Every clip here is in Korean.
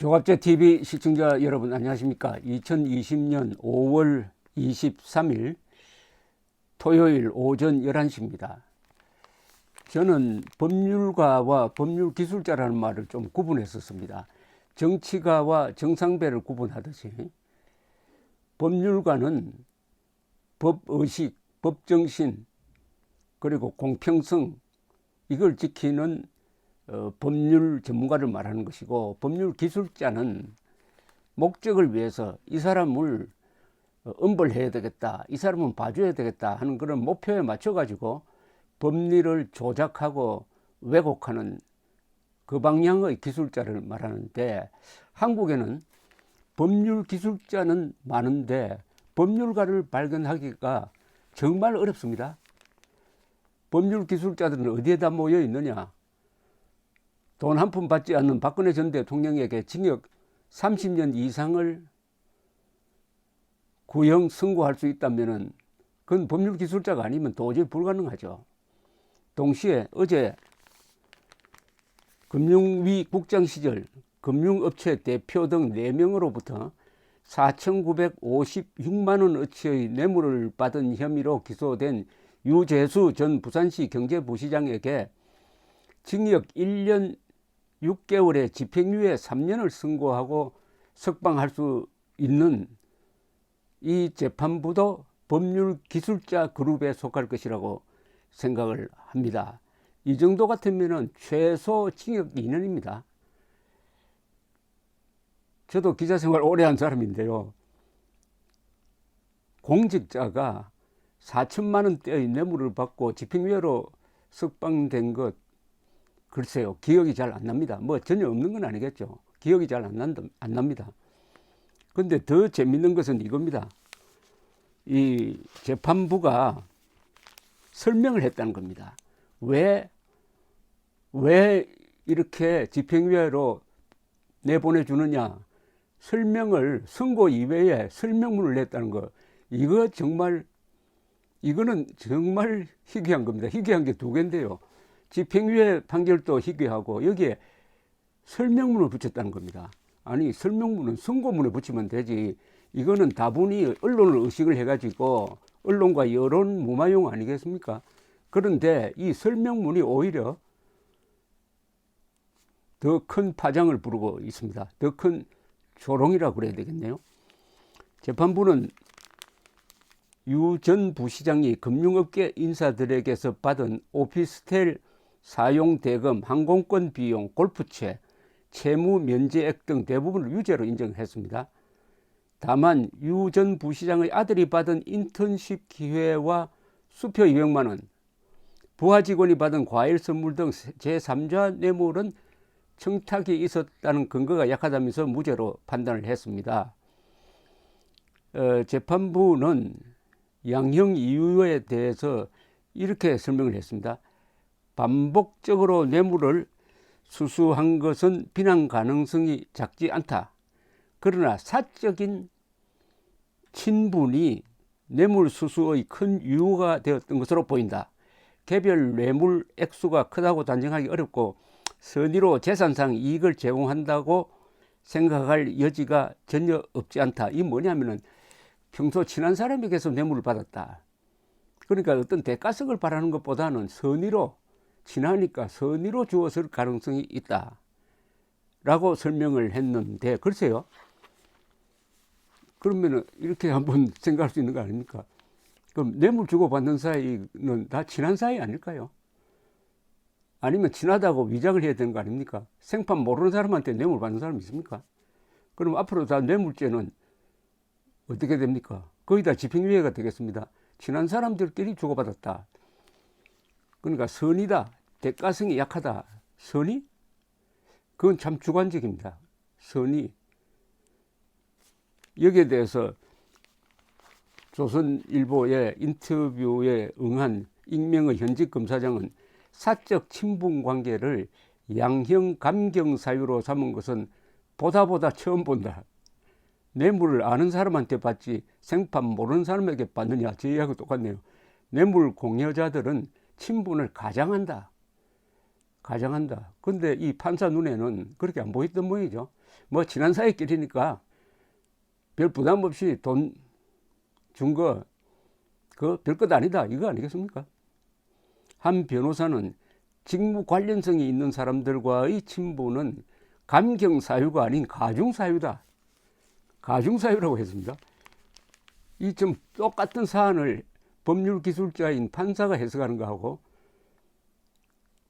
조갑제 TV 시청자 여러분 안녕하십니까? 2020년 5월 23일 토요일 오전 11시입니다. 저는 법률가와 법률기술자라는 말을 좀 구분했었습니다. 정치가와 정상배를 구분하듯이 법률가는 법의식, 법정신, 그리고 공평성 이걸 지키는 법률 전문가를 말하는 것이고, 법률 기술자는 목적을 위해서 이 사람을 엄벌해야 되겠다, 이 사람은 봐줘야 되겠다 하는 그런 목표에 맞춰 가지고 법리를 조작하고 왜곡하는 그 방향의 기술자를 말하는데, 한국에는 법률 기술자는 많은데 법률가를 발견하기가 정말 어렵습니다. 법률 기술자들은 어디에다 모여 있느냐? 돈 한 푼 받지 않는 박근혜 전 대통령에게 징역 30년 이상을 구형 선고할 수 있다면 그건 법률 기술자가 아니면 도저히 불가능하죠. 동시에 어제 금융위 국장 시절 금융업체 대표 등 4명으로부터 4,956만 원어치의 뇌물을 받은 혐의로 기소된 유재수 전 부산시 경제부시장에게 징역 1년 6개월에 집행유예 3년을 선고하고 석방할 수 있는 이 재판부도 법률 기술자 그룹에 속할 것이라고 생각을 합니다. 이 정도 같으면 최소 징역 2년입니다. 저도 기자 생활 오래 한 사람인데요. 공직자가 4천만 원대의 뇌물을 받고 집행유예로 석방된 것, 글쎄요, 기억이 잘 안 납니다. 뭐 전혀 없는 건 아니겠죠. 기억이 잘 안 납니다. 근데 더 재밌는 것은 이겁니다. 이 재판부가 설명을 했다는 겁니다. 왜 이렇게 집행유예로 내보내주느냐. 설명을, 선고 이외에 설명문을 냈다는 거. 이거는 정말 희귀한 겁니다. 희귀한 게 2개인데요. 집행유예 판결도 희귀하고 여기에 설명문을 붙였다는 겁니다. 아니, 설명문은 선고문에 붙이면 되지. 이거는 다분히 언론을 의식을 해가지고 언론과 여론 무마용 아니겠습니까? 그런데 이 설명문이 오히려 더 큰 파장을 부르고 있습니다. 더 큰 조롱이라고 그래야 되겠네요. 재판부는 유 전 부시장이 금융업계 인사들에게서 받은 오피스텔 사용 대금, 항공권 비용, 골프채, 채무 면제액 등 대부분을 유죄로 인정했습니다. 다만 유 전 부시장의 아들이 받은 인턴십 기회와 수표 200만 원, 부하 직원이 받은 과일 선물 등 제3자 뇌물은 청탁이 있었다는 근거가 약하다면서 무죄로 판단을 했습니다. 재판부는 양형 이유에 대해서 이렇게 설명을 했습니다. 반복적으로 뇌물을 수수한 것은 비난 가능성이 작지 않다. 그러나 사적인 친분이 뇌물 수수의 큰 이유가 되었던 것으로 보인다. 개별 뇌물 액수가 크다고 단정하기 어렵고 선의로 재산상 이익을 제공한다고 생각할 여지가 전혀 없지 않다. 이 뭐냐면은 평소 친한 사람에게서 뇌물을 받았다. 그러니까 어떤 대가성을 바라는 것보다는 선의로, 친하니까 선의로 주었을 가능성이 있다 라고 설명을 했는데, 글쎄요, 그러면 이렇게 한번 생각할 수 있는 거 아닙니까? 그럼 뇌물 주고받는 사이는 다 친한 사이 아닐까요? 아니면 친하다고 위장을 해야 되는 거 아닙니까? 생판 모르는 사람한테 뇌물 받는 사람이 있습니까? 그럼 앞으로 다 뇌물죄는 어떻게 됩니까? 거의 다 집행유예가 되겠습니다. 친한 사람들끼리 주고받았다. 그러니까 선의다, 대가성이 약하다. 선의? 그건 참 주관적입니다. 선의. 여기에 대해서 조선일보의 인터뷰에 응한 익명의 현직 검사장은 사적 친분 관계를 양형 감경 사유로 삼은 것은 보다 처음 본다. 뇌물을 아는 사람한테 받지 생판 모르는 사람에게 받느냐, 제 이야기하고 똑같네요. 뇌물 공여자들은 친분을 가장한다. 가장한다. 근데 이 판사 눈에는 그렇게 안 보였던 모양이죠. 뭐 친한 사이끼리니까 별 부담 없이 돈 준 거 그 별것 아니다 이거 아니겠습니까? 한 변호사는 직무 관련성이 있는 사람들과의 친분은 감경 사유가 아닌 가중 사유다. 가중 사유라고 했습니다. 이 좀 똑같은 사안을 법률 기술자인 판사가 해석하는 거하고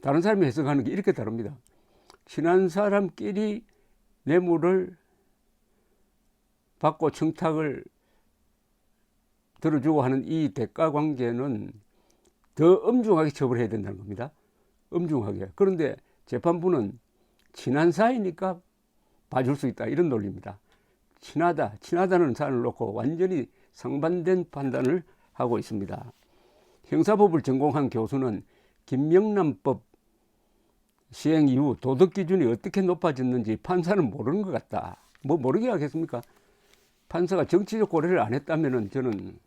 다른 사람이 해석하는 게 이렇게 다릅니다. 친한 사람끼리 뇌물을 받고 청탁을 들어주고 하는 이 대가 관계는 더 엄중하게 처벌해야 된다는 겁니다. 엄중하게. 그런데 재판부는 친한 사이니까 봐줄 수 있다 이런 논리입니다. 친하다는 사안을 놓고 완전히 상반된 판단을 하고 있습니다. 형사법을 전공한 교수는 김명란법 시행 이후 도덕 기준이 어떻게 높아졌는지 판사는 모르는 것 같다. 뭐 모르게 하겠습니까? 판사가 정치적 고려를 안 했다면 저는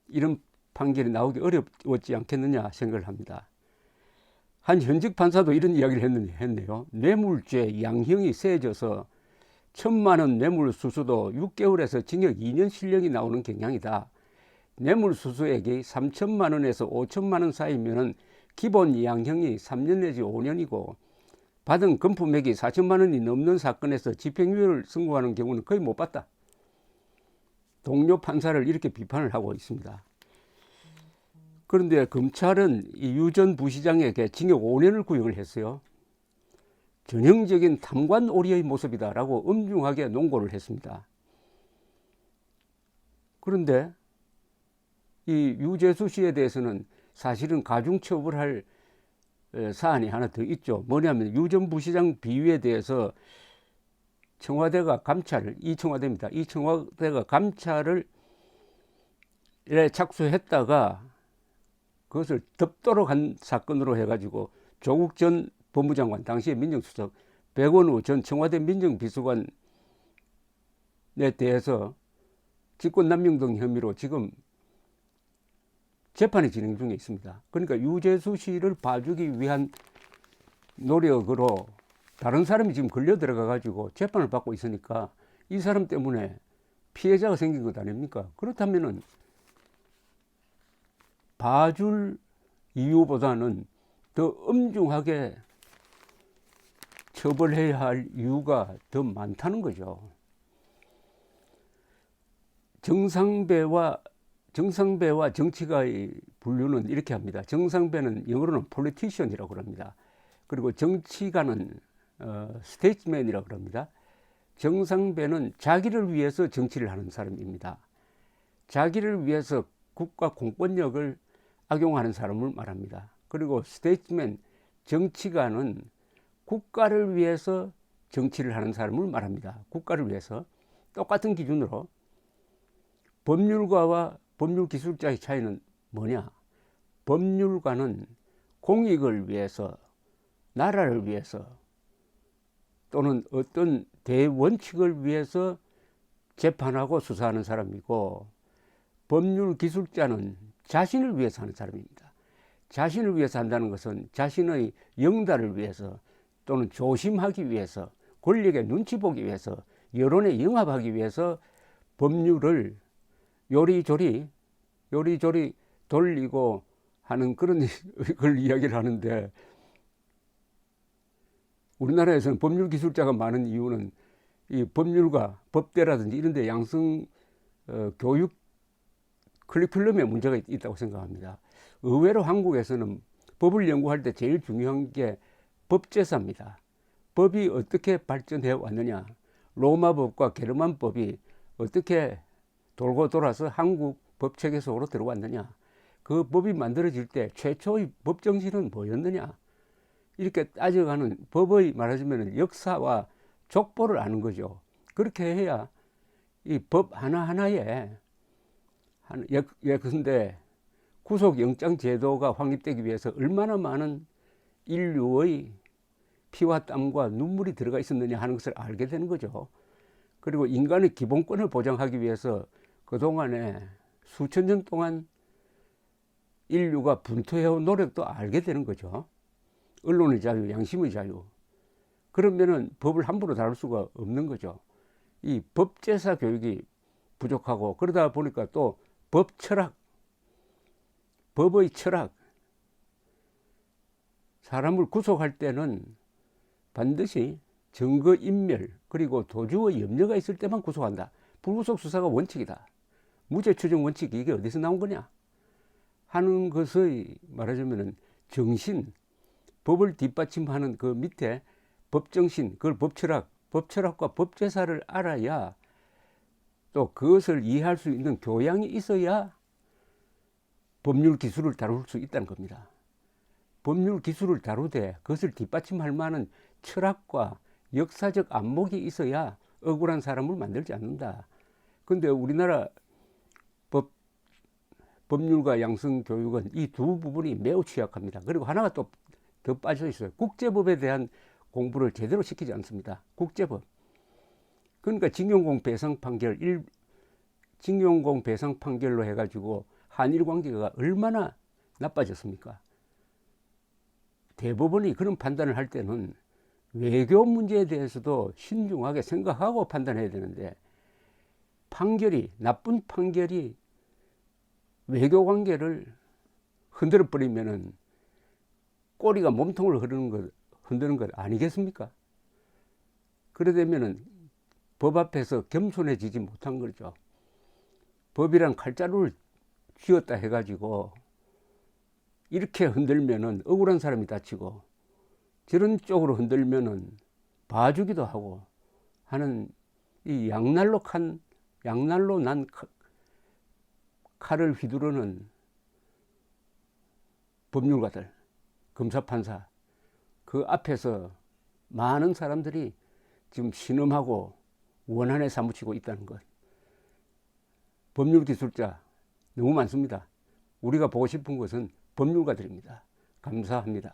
이런 판결이 나오기 어렵지 않겠느냐 생각을 합니다. 한 현직 판사도 이런 이야기를 했네요. 뇌물죄 양형이 세져서 1,000만 원 뇌물 수수도 6개월에서 징역 2년 실형이 나오는 경향이다. 뇌물 수수액이 3,000만 원에서 5,000만 원 사이면은 기본 양형이 3년 내지 5년이고 받은 금품액이 4천만 원이 넘는 사건에서 집행유예를 선고하는 경우는 거의 못 봤다. 동료 판사를 이렇게 비판을 하고 있습니다. 그런데 검찰은 이 유 전 부시장에게 징역 5년을 구형을 했어요. 전형적인 탐관 오리의 모습이다라고 엄중하게 논고를 했습니다. 그런데 이 유재수 씨에 대해서는 사실은 가중처벌할 사안이 하나 더 있죠. 뭐냐면 유 전 부시장 비위에 대해서 청와대가 감찰을, 이 청와대입니다. 이 청와대가 감찰을 착수했다가 그것을 덮도록 한 사건으로 해가지고 조국 전 법무장관, 당시의 민정수석, 백원우 전 청와대 민정비서관에 대해서 직권남용 등 혐의로 지금 재판이 진행 중에 있습니다. 그러니까 유재수 씨를 봐주기 위한 노력으로 다른 사람이 지금 걸려 들어가가지고 재판을 받고 있으니까 이 사람 때문에 피해자가 생긴 것 아닙니까? 그렇다면은 봐줄 이유보다는 더 엄중하게 처벌해야 할 이유가 더 많다는 거죠. 정상배와 정치가의 분류는 이렇게 합니다. 정상배는 영어로는 politician이라고 합니다. 그리고 정치가는 statesman이라고 합니다. 정상배는 자기를 위해서 정치를 하는 사람입니다. 자기를 위해서 국가 공권력을 악용하는 사람을 말합니다. 그리고 statesman, 정치가는 국가를 위해서 정치를 하는 사람을 말합니다. 국가를 위해서. 똑같은 기준으로 법률가와 법률기술자의 차이는 뭐냐? 법률가는 공익을 위해서, 나라를 위해서 또는 어떤 대원칙을 위해서 재판하고 수사하는 사람이고, 법률기술자는 자신을 위해서 하는 사람입니다. 자신을 위해서 한다는 것은 자신의 영달을 위해서 또는 조심하기 위해서, 권력의 눈치 보기 위해서, 여론에 영합하기 위해서 법률을 요리조리 돌리고 하는 그런 걸 이야기를 하는데, 우리나라에서는 법률기술자가 많은 이유는 이 법률가, 법대라든지 이런 데 양성 교육 커리큘럼에 문제가 있다고 생각합니다. 의외로 한국에서는 법을 연구할 때 제일 중요한 게 법제사입니다. 법이 어떻게 발전해 왔느냐, 로마법과 게르만법이 어떻게 돌고 돌아서 한국 법체계 속으로 들어왔느냐, 그 법이 만들어질 때 최초의 법 정신은 뭐였느냐, 이렇게 따져가는 법의 말하자면 역사와 족보를 아는 거죠. 그렇게 해야 이 법 하나하나에 예컨대 구속영장 제도가 확립되기 위해서 얼마나 많은 인류의 피와 땀과 눈물이 들어가 있었느냐 하는 것을 알게 되는 거죠. 그리고 인간의 기본권을 보장하기 위해서 그동안에 수천 년 동안 인류가 분투해온 노력도 알게 되는 거죠. 언론의 자유, 양심의 자유. 그러면은 법을 함부로 다룰 수가 없는 거죠. 이 법제사 교육이 부족하고 그러다 보니까 또 법 철학, 법의 철학. 사람을 구속할 때는 반드시 증거인멸 그리고 도주의 염려가 있을 때만 구속한다. 불구속 수사가 원칙이다. 무죄 추정 원칙이 이게 어디서 나온 거냐 하는 것의 말하자면은 정신, 법을 뒷받침하는 그 밑에 법정신, 그걸 법철학, 법철학과 법제사를 알아야 또 그것을 이해할 수 있는 교양이 있어야 법률 기술을 다룰 수 있다는 겁니다. 법률 기술을 다루되 그것을 뒷받침할 만한 철학과 역사적 안목이 있어야 억울한 사람을 만들지 않는다. 근데 우리나라 법률과 양성교육은 이 두 부분이 매우 취약합니다. 그리고 하나가 또 더 빠져 있어요. 국제법에 대한 공부를 제대로 시키지 않습니다. 국제법. 그러니까 징용공 배상 판결로 해가지고 한일 관계가 얼마나 나빠졌습니까? 대법원이 그런 판단을 할 때는 외교 문제에 대해서도 신중하게 생각하고 판단해야 되는데 나쁜 판결이 외교 관계를 흔들어 버리면은 꼬리가 몸통을 흔드는 것 아니겠습니까? 그래 되면은 법 앞에서 겸손해지지 못한 거죠. 법이란 칼자루를 쥐었다 해가지고 이렇게 흔들면은 억울한 사람이 다치고 저런 쪽으로 흔들면은 봐주기도 하고 하는 이 양날로 난 칼을 휘두르는 법률가들, 검사, 판사, 그 앞에서 많은 사람들이 지금 신음하고 원한에 사무치고 있다는 것. 법률 기술자 너무 많습니다. 우리가 보고 싶은 것은 법률가들입니다. 감사합니다.